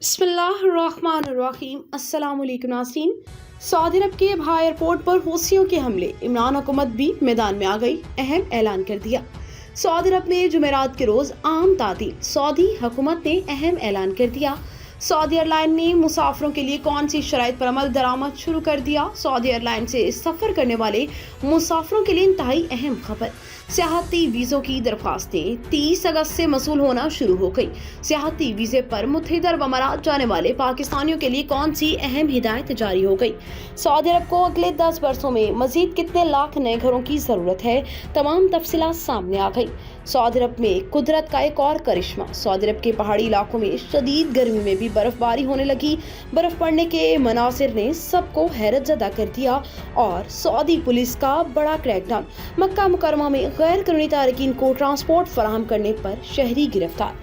बिस्मिल्लाहिर्रहमानिर्रहीम। अस्सलाम वालेकुम नाज़रीन। सऊदी अरब के अबहा एयरपोर्ट पर हूथियों के हमले, इमरान हुकूमत भी मैदान में आ गई, अहम ऐलान कर दिया। सऊदी अरब में जुमेरात के रोज आम तातील, सऊदी हुकूमत ने अहम ऐलान कर दिया। सऊदी एयरलाइन ने मुसाफिरों के लिए कौन सी शराइत पर अमल दरामद शुरू कर दिया। सऊदी एयरलाइन से सफर करने वाले मुसाफिरों के लिए इंतहाई अहम खबर, सियाहती वीज़ों की दरख्वास्तें 30 अगस्त से मसूल होना शुरू हो गई। सियाहती वीज़े पर मुत्तहिदा अरब अमारात जाने वाले पाकिस्तानियों के लिए कौन सी अहम हिदायत जारी हो गई। सऊदी अरब को अगले 10 वर्षों में मजीद कितने लाख नए घरों की ज़रूरत है, तमाम तफसीलात सामने आ गई। सऊदी अरब में कुदरत का एक और करिश्मा, सऊदी अरब के पहाड़ी इलाकों में शदीद गर्मी में भी बर्फबारी होने लगी। बर्फ पड़ने के मनासिर ने सबको हैरत ज़दा कर दिया और सऊदी पुलिस का बड़ा क्रैकडाउन। मक्का मुकरमा में गैर कानूनी तारकीन को ट्रांसपोर्ट फराहम करने पर शहरी गिरफ्तार।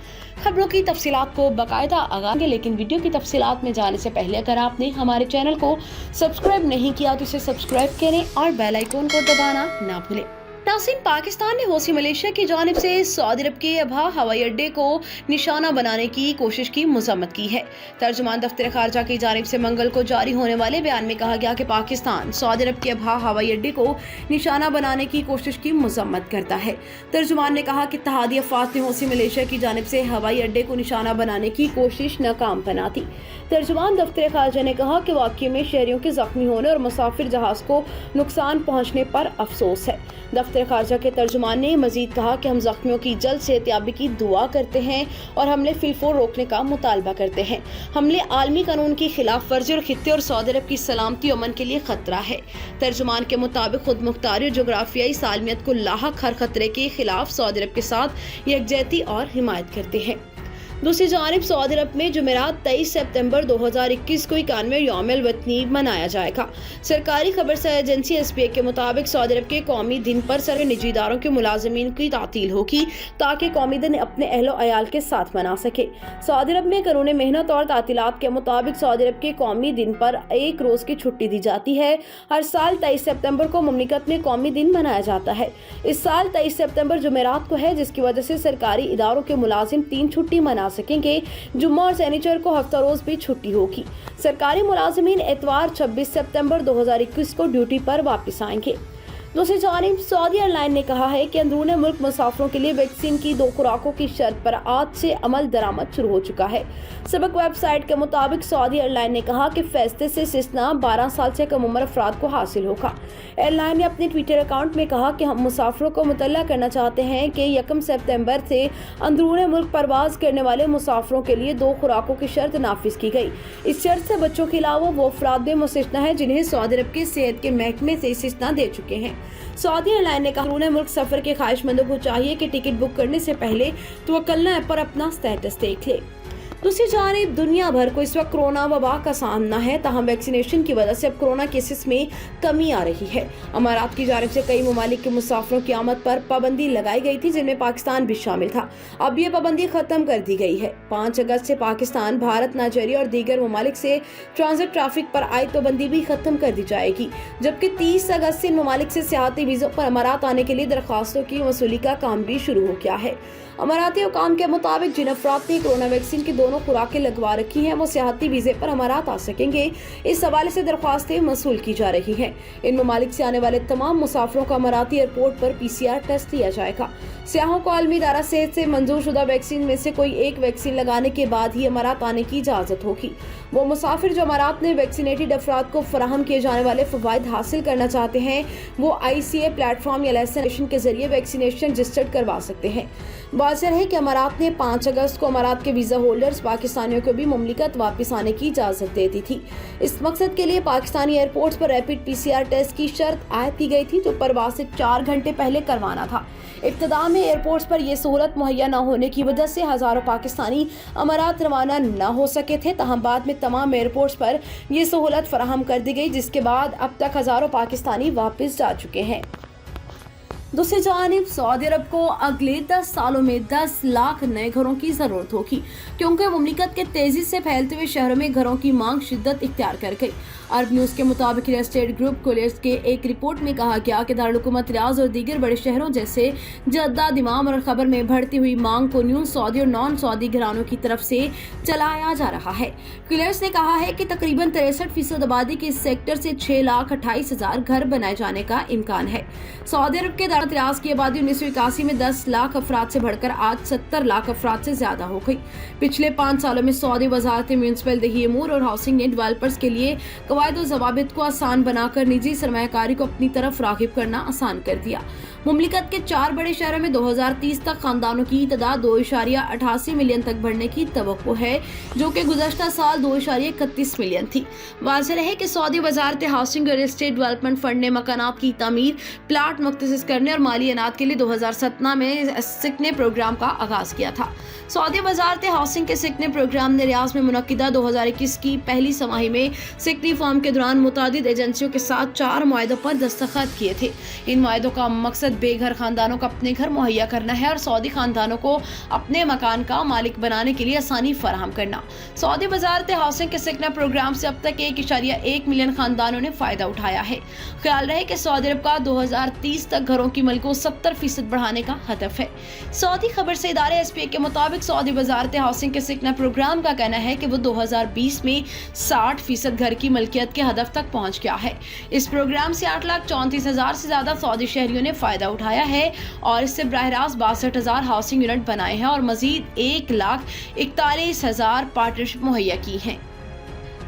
खबरों की तफसीलात को बाकायदा आगाएंगे, लेकिन वीडियो की तफसीलात में जाने से पहले अगर आपने हमारे चैनल को सब्सक्राइब नहीं किया तो इसे सब्सक्राइब करें और बेल आइकन को दबाना ना भूलें। नाज़रीन, पाकिस्तान ने हौसी मलेशिया की जानिब से सऊदी अरब के अबहा हवाई अड्डे को निशाना बनाने की कोशिश की मज़म्मत की है। तर्जुमान दफ्तर खारजा की जानिब से मंगल को जारी होने वाले बयान में कहा गया कि पाकिस्तान सऊदी अरब के अबहा हवाई अड्डे को निशाना बनाने की कोशिश की मज़म्मत करता है। तर्जुमान ने कहा कि इत्तेहादी अफवाज ने हौसी मलेशिया की जानिब से हवाई अड्डे को निशाना बनाने की कोशिश नाकाम बना दी। तर्जुमान दफ्तर खारजा ने कहा कि वाक़ये में शहरियों के जख्मी होने और मुसाफिर जहाज को नुकसान पहुँचने पर अफसोस है। दफ्तर खारजा के तर्जुमान ने मजीद कहा कि हम जख्मियों की जल्द सेहतयाबी की दुआ करते हैं और हमले फिलफोर रोकने का मुतालबा करते हैं। हमले आलमी कानून की खिलाफ वर्जी और खित्ते और सऊदी अरब की सलामती और अमन के लिए खतरा है। तर्जुमान के मुताबिक खुद मुख्तारी और जोग्राफियाई सालमियत को लाहक हर खतरे के खिलाफ सऊदी अरब के साथ यकजहती और हिमायत करते हैं। दूसरी जानिब सऊदी अरब में जुमेरात 23 सितंबर 2021 को 91वें यौम-ए वतनी मनाया जाएगा। सरकारी खबर एजेंसी एसपीए के मुताबिक सऊदी अरब के कौमी दिन पर सर निजी इदारों के मुलाजिमीन की तातील होगी ताकि कौमी दिन अपने अहलो अयाल के साथ मना सके। सऊदी अरब में कानून मेहनत और तातीलात के मुताबिक सऊदी अरब के कौमी दिन पर एक रोज की छुट्टी दी जाती है। हर साल 23 सितंबर को मुमलिकत में कौमी दिन मनाया जाता है। इस साल 23 सितंबर जुमेरात को है, जिसकी वजह से सरकारी इदारों के मुलाजिम 3 छुट्टी मना सकेंगे। जुम्मा और शनिचर को हफ्ता रोज भी छुट्टी होगी। सरकारी मुलाजिमीन इतवार 26 सितंबर 2021 को ड्यूटी पर वापस आएंगे। दूसरी जानिब सऊदी एयरलाइन ने कहा है कि अंदरूनी मुल्क मुसाफिरों के लिए वैक्सीन की 2 खुराकों की शर्त पर आज से अमल दरामद शुरू हो चुका है। सबक वेबसाइट के मुताबिक सऊदी एयरलाइन ने कहा कि फैसले से इस्तिस्ना 12 साल से कम उम्र अफराद को हासिल होगा। एयरलाइन ने अपने ट्विटर अकाउंट में कहा कि हम मुसाफिरों को मुतल्ला करना चाहते हैं कि 1 सितंबर से अंदरूनी मुल्क परवाज करने वाले मुसाफिरों के लिए 2 खुराकों की शर्त नाफिज की गई। इस शर्त से बच्चों के अलावा वो अफराद भी मुस्तना है जिन्हें सऊदी अरब के सेहत के महकमे से इस्तिस्ना दे चुके हैं। सऊदी एयरलाइन ने कहा अंदरूनी मुल्क सफर के ख्वाहिशमंदों को चाहिए कि टिकट बुक करने से पहले तवक्कलना ऐप पर अपना स्टेटस देख ले। दूसरी जानिब दुनिया भर को इस वक्त कोरोना वबा का सामना है, ताहम वैक्सीनेशन की वजह से अब कोरोना केसेस में कमी आ रही है। अमारात की जानिब से कई ममालिक के मुसाफिरों की आमद पर पाबंदी लगाई गई थी, जिनमें पाकिस्तान भी शामिल था। अब ये पाबंदी खत्म कर दी गई है। 5 अगस्त से पाकिस्तान, भारत, नाइजीरिया और दीगर ममालिक से ट्रांजिट ट्रैफिक पर आयद पाबंदी भी खत्म कर दी जाएगी, जबकि 30 अगस्त से इन ममालिक से सियाहती वीज़ों पर अमारात आने के लिए दरख्वास्तों की वसूली का काम भी शुरू हो गया है। अमाराती हुकाम के मुताबिक जिन अफराद ने कोरोना वैक्सीन की 2 खुराकें लगवा रखी हैं वो सियाहती वीज़े पर अमारात आ सकेंगे। इस हवाले से दरख्वास्तें मसूल की जा रही हैं। इन ममालिक से आने वाले तमाम मुसाफिरों का अमाराती एयरपोर्ट पर PCR टेस्ट लिया जाएगा। सियाहों को आलमी इदारा सेहत से मंजूर शुदा वैक्सीन में से कोई एक वैक्सीन लगाने के बाद ही अमारात आने की इजाज़त होगी। वो मुसाफिर जो अमारात में वैक्सीनेटेड अफराद को फराहम किए जाने वाले फ़वाइद हासिल करना चाहते हैं वो ICA प्लेटफॉर्म या लाइसेंस के जरिए वैक्सीनेशन रजिस्टर्ड करवा सकते हैं। वाज़ेह है कि अमारात ने 5 अगस्त को अमारात के वीज़ा होल्डर्स पाकिस्तानियों को भी मुमलिकत वापस आने की इजाज़त दे दी थी। इस मकसद के लिए पाकिस्तानी एयरपोर्ट्स पर रैपिड PCR टेस्ट की शर्त आयद की गई थी, जो परवाज से 4 घंटे पहले करवाना था। इब्तिदा में एयरपोर्ट्स पर यह सहूलत मुहैया न होने की वजह से हज़ारों पाकिस्तानी अमारात रवाना न हो सके थे, तहम बाद में तमाम एयरपोर्ट्स पर यह सहूलत फराहम कर दी गई, जिसके बाद अब तक हज़ारों पाकिस्तानी वापस जा चुके हैं। दूसरी जानिब सऊदी अरब को अगले 10 सालों में 10 लाख नए घरों की जरूरत होगी, क्योंकि मुमलिकत के तेजी से फैलते हुए शहरों में घरों की मांग शिद्दत इख्तियार कर गई। अरब न्यूज के मुताबिक रियल एस्टेट ग्रुप कोलियर्स के एक रिपोर्ट में कहा गया कि दारुल हुकूमत रियाद और दीगर बड़े शहरों जैसे जद्दा, दिमाम और खबर में बढ़ती हुई मांग को न्यू सऊदी और नॉन सऊदी घरानों की तरफ से चलाया जा रहा है। कोलियर्स ने कहा है कि तकरीबन 63% आबादी के इस सेक्टर से 6,28,000 घर बनाए जाने का इम्कान है। सऊदी अरब के दारुल रियाद की आबादी 1981 में 10 लाख अफराद से बढ़कर आज 70 लाख अफराद से ज्यादा हो गई। पिछले 5 सालों में सऊदी वजारत म्युनिसिपल, दही अमूर और हाउसिंग ने डेवलपर्स के लिए कवायद और ज़वाबित को आसान बनाकर निजी सरमायाकारी को अपनी तरफ राग़िब करना आसान कर दिया। मुमलिकत के 4 बड़े शहरों में 2030 तक खानदानों की तादाद 2.88 मिलियन तक बढ़ने की तवक्को है, जो कि गुज़श्ता साल 2.31 मिलियन थी। वाज़ेह है कि सऊदी वजारत हाउसिंग और एस्टेट डेवलपमेंट फंड ने मकानात की तामीर, प्लाट मुख्तसिस करने और माली अनात के लिए 2017 में सिकने प्रोग्राम का आगाज किया था। सऊदी वजारत हाउसिंग के सिकने प्रोग्राम ने रियाद में मुनक्किदा 2021 की पहली समाही में सिकनी फॉर्म के दौरान मुतादिद एजेंसियों के साथ 4 मुआहदों पर दस्तखत किए थे। इन मुआहदों का मकसद बेघर खानदानों को अपने घर मुहैया करना है और सऊदी खानदानों को अपने मकान का मालिक बनाने के लिए आसानी फराहम करना। सऊदी वजारत हाउसिंग के सिकना प्रोग्राम से अब तक 1.1 मिलियन खानदानों ने फायदा उठाया है। ख्याल रहे कि सऊदी अरब का 2030 तक घरों की मलको 70% बढ़ाने का हदफ है। सऊदी खबर से इदारे SPA के मुताबिक सऊदी वजारत हाउसिंग के सिकना प्रोग्राम का कहना है कि वो 2020 में 60% घर की मलकियत के हदफ तक पहुंच गया है। इस प्रोग्राम से 8,34,000 से ज्यादा सऊदी शहरियों ने फायदा उठाया है और इससे बराह रास्त 62,000 हाउसिंग यूनिट बनाए हैं और मजीद 1,41,000 पार्टनरशिप मुहैया की हैं।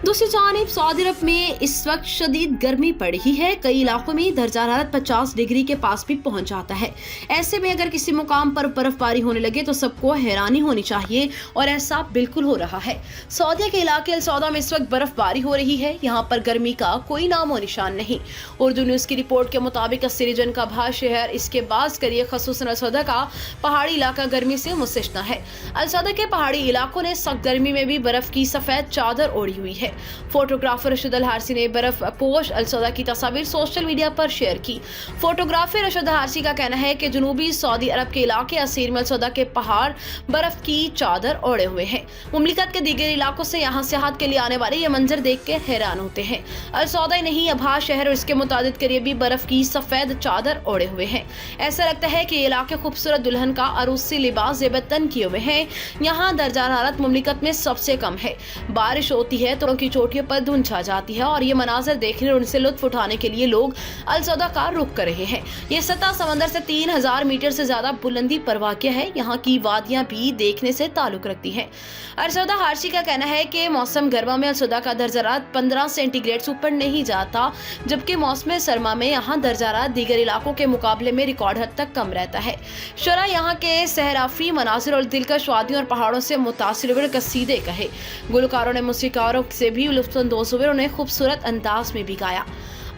दूसरी जानिब सऊदी अरब में इस वक्त शदीद गर्मी पड़ रही है। कई इलाकों में दर्जा हरारत 50 डिग्री के पास भी पहुंच जाता है। ऐसे में अगर किसी मुकाम पर बर्फबारी होने लगे तो सबको हैरानी होनी चाहिए और ऐसा बिल्कुल हो रहा है। सऊदीया के इलाके अल सौदा में इस वक्त बर्फबारी हो रही है। यहाँ पर गर्मी का कोई नामो निशान नहीं। उर्दू न्यूज की रिपोर्ट के मुताबिक अस्सीरीजन का भा शहर, इसके बाद करिए खसूसन अल सौदा का पहाड़ी इलाका गर्मी से मुस्तस्ना है। अल सौदा के पहाड़ी इलाकों ने सख्त गर्मी में भी बर्फ की सफेद चादर ओढ़ी हुई है। फोटोग्राफर रशीद अल हारसी ने बर्फ पोश अल सौदा की तस्वीर सोशल मीडिया पर शेयर की। फोटोग्राफर रशीद हारसी का कहना है कि जनूबी सऊदी अरब के इलाके असीर में अल सौदा के पहाड़ बर्फ की चादर ओढ़े हुए हैं। मुमलिकत के दीगर इलाकों से यहाँ सियाहत के लिए आने वाले ये मंजर देख के हैरान होते हैं। अल सौदा ही नहीं, अबहा शहर और इसके मुताबिक करीबी बर्फ की सफेद चादर ओढ़े हुए हैं। ऐसा लगता है कि ये इलाके खूबसूरत दुल्हन का अरूसी लिबास जेबतन किए हुए हैं। यहाँ दर्जा हरारत मुमलिकत में सबसे कम है। बारिश होती है तो की चोटियों पर धुंध छा जाती है और ये मनाजर देखने और उनसे लुत्फ उठाने के लिए लोग अल सौदा का रुख कर रहे हैं। ये सतह समंदर से 3,000 मीटर से ज्यादा बुलंदी पर वाक़िया है। यहाँ की वादियां भी देखने से ताल्लुक रखती हैं। अल सौदा हारसी का कहना है कि मौसम गर्मा में अल सौदा का दर्जा हरारत 15 सेंटीग्रेड से ऊपर नहीं जाता, जबकि मौसम सरमा में यहाँ दर्जा हरारत दीगर इलाकों के मुकाबले में रिकॉर्ड हद तक कम रहता है। शरा यहाँ के सहराफी मनाजिर और दिलकश वादियों और पहाड़ों से मुतासिर हुए कसीदे कहे। गुलकारों ने मौसीकारों से भी लुत्फ़अंदोज़ हुए और उन्हें खूबसूरत अंदाज में भी गाया।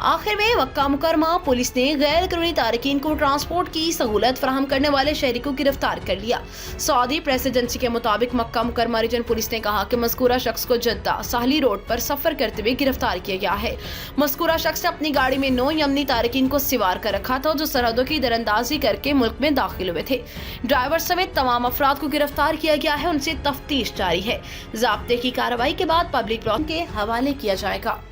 आखिर में मक्का मुकरमा पुलिस ने गैर कानूनी तारकीन को ट्रांसपोर्ट की सहूलत फराहम करने वाले शहरी को गिरफ्तार कर लिया। सऊदी प्रेस एजेंसी के मुताबिक मक्का मुकरमा रीजन पुलिस ने कहा कि मज़कूरा शख्स को जद्दा साहली रोड पर सफर करते हुए गिरफ्तार किया गया है। मज़कूरा शख्स ने अपनी गाड़ी में 9 यमनी तारकीन को सिवार कर रखा था, जो सरहदों की दरअंदाजी करके मुल्क में दाखिल हुए थे। ड्राइवर समेत तमाम अफराद को गिरफ्तार किया गया है। उनसे तफ्तीश जारी है। ज़ाब्ते की कार्रवाई के बाद पब्लिक के हवाले किया जाएगा।